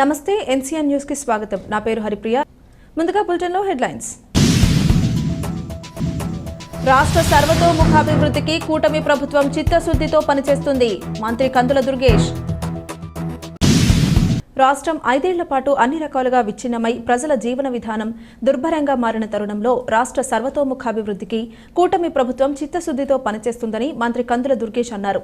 నమస్తే NCN news కి స్వాగతం. నా పేరు హరిప్రియ. ముందుగా బులెటిన్ లో హెడ్లైన్స్. రాష్ట్ర సర్వతోముఖాభివృద్ధికి కూటమి ప్రభుత్వం చిత్తశుద్ధితో పనిచేస్తుంది. మంత్రి కందుల దుర్గేష్. రాష్ట్రం 5 ఏళ్ల పాటు అన్ని రకాలుగా విచ్ఛిన్నమై ప్రజల జీవన విధానం దుర్భరంగా మారిన తరుణంలో రాష్ట్ర సర్వతోముఖాభివృద్ధికి కూటమి ప్రభుత్వం చిత్తశుద్ధితో పనిచేస్తుందని మంత్రి కందుల దుర్గేష్ అన్నారు.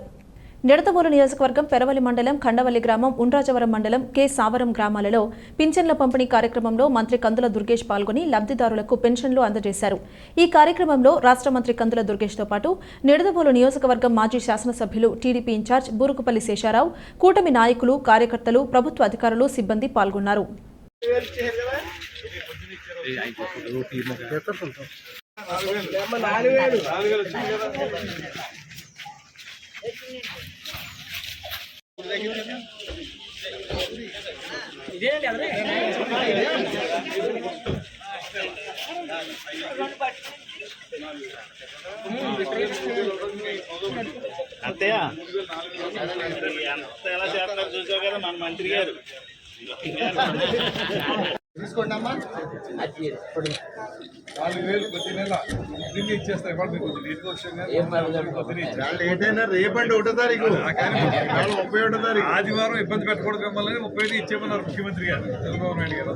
నిడదవోలు నియోజకవర్గం పెరవలి మండలం ఖండవల్లి గ్రామం ఉండ్రాజవరం మండలం కె సావరం గ్రామాలలో పింఛన్ల పంపిణీ కార్యక్రమంలో మంత్రి కందుల దుర్గేష్ పాల్గొని లబ్ధిదారులకు పెన్షన్లు అందజేశారు. ఈ కార్యక్రమంలో రాష్ట్ర మంత్రి కందుల దుర్గేష్తో పాటు నిడదవోలు నియోజకవర్గం మాజీ శాసనసభ్యులు టీడీపీ ఇన్ఛార్జ్ బూరుగుపల్లి శేషారావు, కూటమి నాయకులు, కార్యకర్తలు, ప్రభుత్వ అధికారులు, సిబ్బంది పాల్గొన్నారు. అంతేయా అంత ఎలా చేస్తారు చూసావు కదా మన మంత్రి గారు. తీసుకోండి అమ్మా. 4,000 ప్రతి నెల దీన్ని ఇచ్చేస్తాయి. ఏదైనా రేపండి 1వ తారీఖు 31వ తారీఖు ఆదివారం ఇబ్బంది పెట్టకూడదు మిమ్మల్ని 35 ఇచ్చేమన్నారు ముఖ్యమంత్రి గారు, చంద్రబాబు నాయుడు గారు.